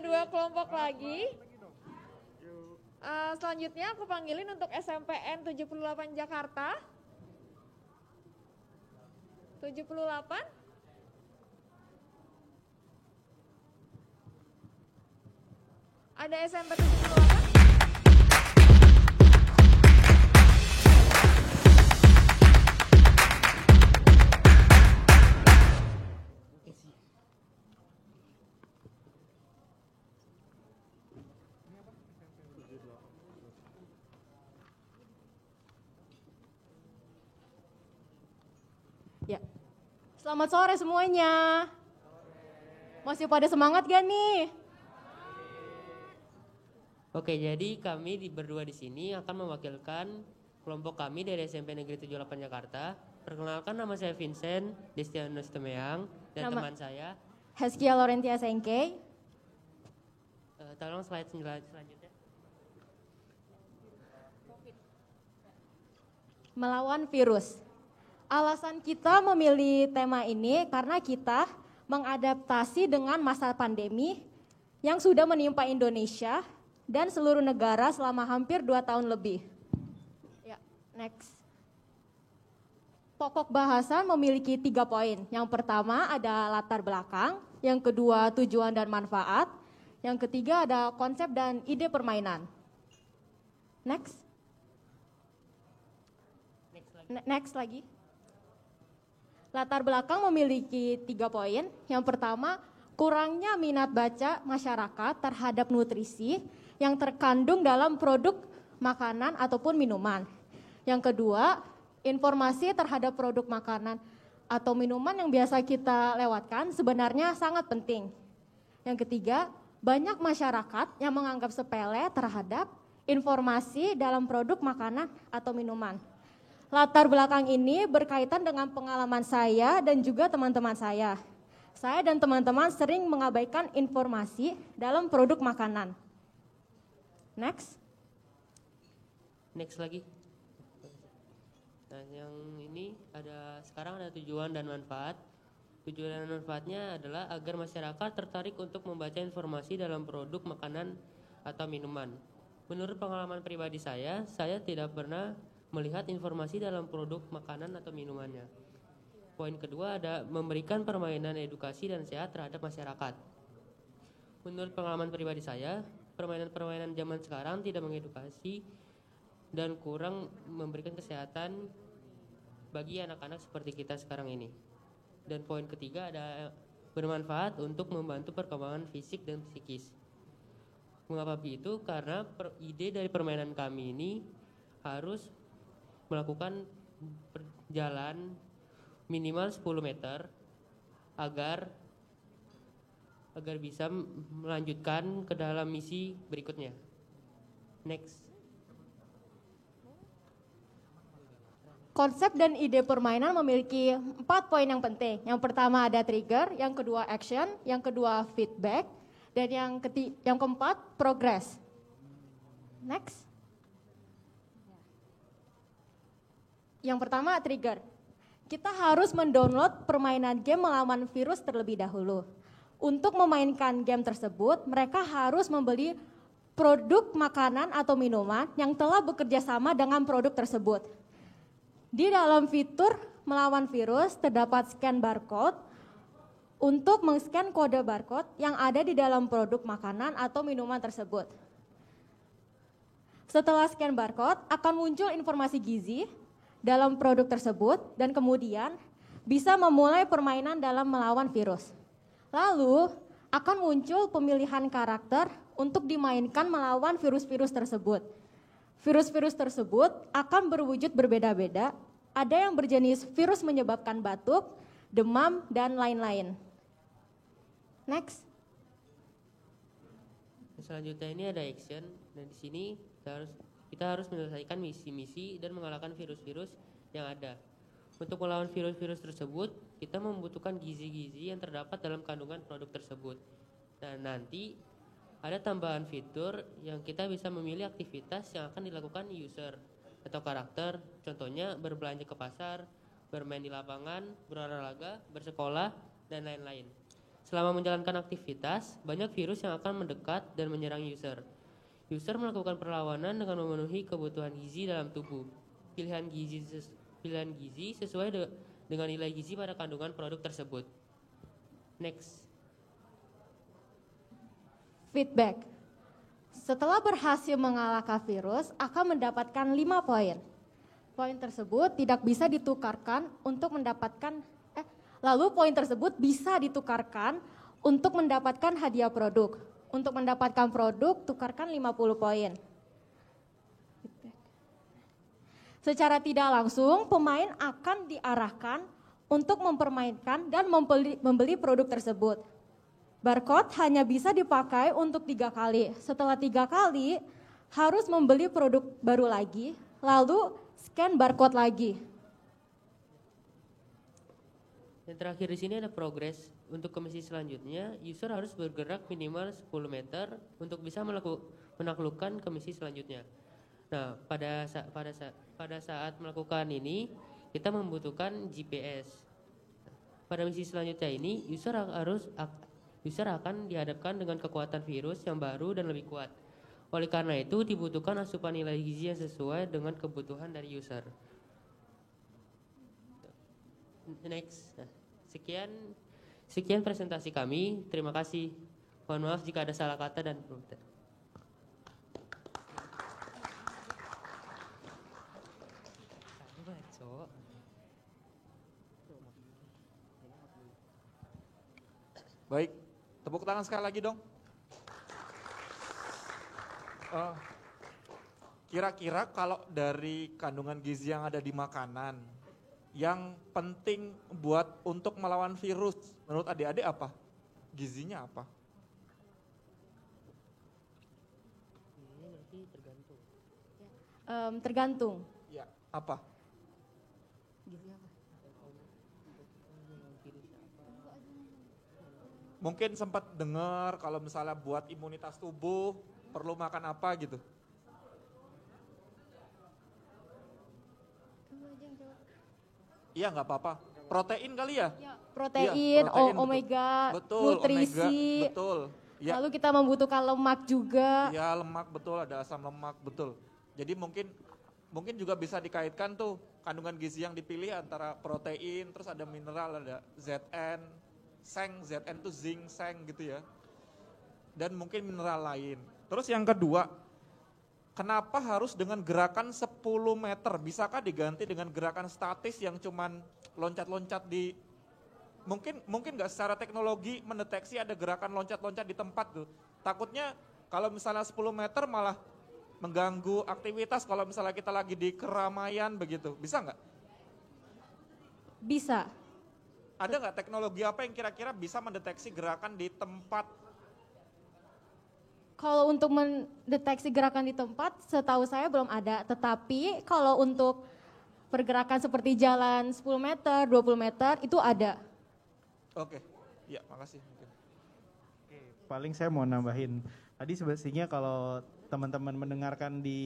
Dua kelompok lagi. Selanjutnya aku panggilin untuk SMPN 78 Jakarta. 78. Ada SMP 78. Ya. Selamat sore semuanya. Masih pada semangat gak nih? Oke, jadi kami berdua di sini akan mewakilkan kelompok kami dari SMP Negeri 78 Jakarta. Perkenalkan, nama saya Vincent Destianus Temeang dan teman saya Heskia Laurentia Sengkei. Tolong slide selanjutnya. Melawan virus. Alasan kita memilih tema ini karena kita mengadaptasi dengan masa pandemi yang sudah menimpa Indonesia dan seluruh negara selama hampir 2 tahun lebih. Ya, next. Pokok bahasan memiliki 3 poin. Yang pertama ada latar belakang, yang kedua tujuan dan manfaat, yang ketiga ada konsep dan ide permainan. Next. Next lagi. Latar belakang memiliki 3 poin. Yang pertama, kurangnya minat baca masyarakat terhadap nutrisi yang terkandung dalam produk makanan ataupun minuman. Yang kedua, informasi terhadap produk makanan atau minuman yang biasa kita lewatkan sebenarnya sangat penting. Yang ketiga, banyak masyarakat yang menganggap sepele terhadap informasi dalam produk makanan atau minuman. Latar belakang ini berkaitan dengan pengalaman saya dan juga teman-teman saya. Saya dan teman-teman sering mengabaikan informasi dalam produk makanan. Next. Next lagi. Nah, yang ini sekarang ada tujuan dan manfaat. Tujuan dan manfaatnya adalah agar masyarakat tertarik untuk membaca informasi dalam produk makanan atau minuman. Menurut pengalaman pribadi saya tidak pernah melihat informasi dalam produk makanan atau minumannya. Poin kedua ada memberikan permainan edukasi dan sehat terhadap masyarakat. Menurut pengalaman pribadi saya, permainan-permainan zaman sekarang tidak mengedukasi dan kurang memberikan kesehatan bagi anak-anak seperti kita sekarang ini. Dan poin ketiga ada bermanfaat untuk membantu perkembangan fisik dan psikis. Mengapa begitu? Karena ide dari permainan kami ini harus melakukan jalan minimal 10 meter agar bisa melanjutkan ke dalam misi berikutnya. Next. Konsep dan ide permainan memiliki 4 poin yang penting. Yang pertama ada trigger, yang kedua action, yang kedua feedback, dan yang keempat progress. Next. Yang pertama trigger. Kita harus mendownload permainan game melawan virus terlebih dahulu. Untuk memainkan game tersebut, mereka harus membeli produk makanan atau minuman yang telah bekerja sama dengan produk tersebut. Di dalam fitur melawan virus terdapat scan barcode untuk men-scan kode barcode yang ada di dalam produk makanan atau minuman tersebut. Setelah scan barcode akan muncul informasi gizi dalam produk tersebut dan kemudian bisa memulai permainan dalam melawan virus. Lalu akan muncul pemilihan karakter untuk dimainkan melawan virus-virus tersebut. Virus-virus tersebut akan berwujud berbeda-beda, ada yang berjenis virus menyebabkan batuk, demam, dan lain-lain. Next. Selanjutnya ini ada action, dan di sini kita harus menyelesaikan misi-misi dan mengalahkan virus-virus yang ada. Untuk melawan virus-virus tersebut, kita membutuhkan gizi-gizi yang terdapat dalam kandungan produk tersebut. Dan nanti ada tambahan fitur yang kita bisa memilih aktivitas yang akan dilakukan user atau karakter, contohnya berbelanja ke pasar, bermain di lapangan, berolahraga, bersekolah, dan lain-lain. Selama menjalankan aktivitas, banyak virus yang akan mendekat dan menyerang user. User melakukan perlawanan dengan memenuhi kebutuhan gizi dalam tubuh. Pilihan gizi sesuai dengan nilai gizi pada kandungan produk tersebut. Next. Feedback. Setelah berhasil mengalahkan virus, akan mendapatkan 5 poin. Poin tersebut tidak bisa ditukarkan untuk mendapatkan lalu poin tersebut bisa ditukarkan untuk mendapatkan hadiah produk. Untuk mendapatkan produk, tukarkan 50 poin. Secara tidak langsung, pemain akan diarahkan untuk mempermainkan dan membeli produk tersebut. Barcode hanya bisa dipakai untuk 3 kali. Setelah 3 kali, harus membeli produk baru lagi, lalu scan barcode lagi. Yang terakhir di sini ada progres. Untuk ke misi selanjutnya, user harus bergerak minimal 10 meter untuk bisa menaklukkan ke misi selanjutnya. Nah, pada saat melakukan ini, kita membutuhkan GPS. Pada misi selanjutnya ini, user akan dihadapkan dengan kekuatan virus yang baru dan lebih kuat. Oleh karena itu, dibutuhkan asupan nilai gizi yang sesuai dengan kebutuhan dari user. Next. Nah, sekian presentasi kami. Terima kasih. Mohon maaf jika ada salah kata dan Baik, tepuk tangan sekali lagi dong. Kira-kira kalau dari kandungan gizi yang ada di makanan, yang penting buat untuk melawan virus, menurut adik-adik apa? Gizinya apa? Ini tergantung. Tergantung. Ya, apa? Mungkin sempat dengar kalau misalnya buat imunitas tubuh perlu makan apa gitu. Iya nggak apa-apa. Protein kali ya? Protein, iya, protein omega, betul, nutrisi. omega, betul. Ya. Lalu kita membutuhkan lemak juga. Iya lemak betul, ada asam lemak betul. Jadi mungkin juga bisa dikaitkan tuh kandungan gizi yang dipilih antara protein, terus ada mineral, ada Zn, seng, Zn itu zinc, seng gitu ya. Dan mungkin mineral lain. Terus yang kedua, kenapa harus dengan gerakan 10 meter? Bisakah diganti dengan gerakan statis yang cuman loncat-loncat di, mungkin nggak secara teknologi mendeteksi ada gerakan loncat-loncat di tempat tuh. Takutnya kalau misalnya 10 meter malah mengganggu aktivitas kalau misalnya kita lagi di keramaian begitu. Bisa nggak? Bisa. Ada nggak teknologi apa yang kira-kira bisa mendeteksi gerakan di tempat? Kalau untuk mendeteksi gerakan di tempat, setahu saya belum ada. Tetapi kalau untuk pergerakan seperti jalan 10 meter, 20 meter, itu ada. Oke, ya makasih. Oke, paling saya mau nambahin. Tadi sebenarnya kalau teman-teman mendengarkan di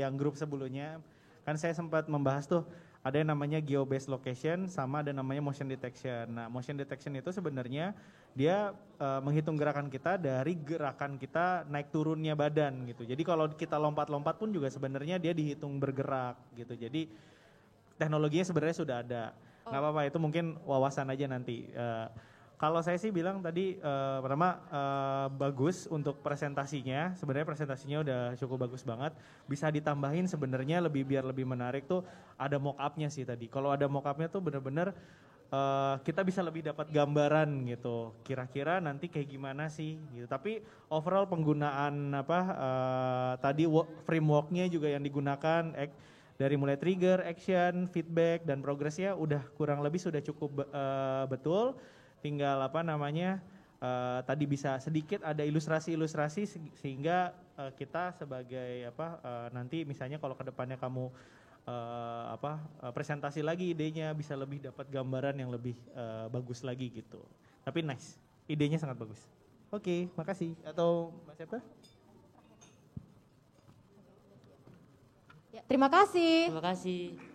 yang grup sebelumnya, kan saya sempat membahas tuh, ada yang namanya geo-based location sama ada namanya motion detection. Nah, motion detection itu sebenarnya dia menghitung gerakan kita dari gerakan kita naik turunnya badan gitu. Jadi kalau kita lompat-lompat pun juga sebenarnya dia dihitung bergerak gitu. Jadi teknologinya sebenarnya sudah ada. Nggak apa-apa, itu mungkin wawasan aja nanti. Kalau saya sih bilang tadi pertama bagus untuk presentasinya. Sebenarnya presentasinya udah cukup bagus banget. Bisa ditambahin sebenarnya biar lebih menarik tuh ada mock up-nya sih tadi. Kalau ada mock up-nya tuh bener-bener kita bisa lebih dapat gambaran gitu. Kira-kira nanti kayak gimana sih gitu. Tapi overall penggunaan tadi framework-nya juga yang digunakan dari mulai trigger, action, feedback dan progresnya udah kurang lebih sudah cukup betul. Tinggal tadi bisa sedikit ada ilustrasi-ilustrasi sehingga kita sebagai nanti misalnya kalau kedepannya kamu presentasi lagi idenya bisa lebih dapat gambaran yang lebih bagus lagi gitu. Tapi nice, idenya sangat bagus. Oke, makasih. Atau Mbak siapa? Ya, terima kasih. Terima kasih.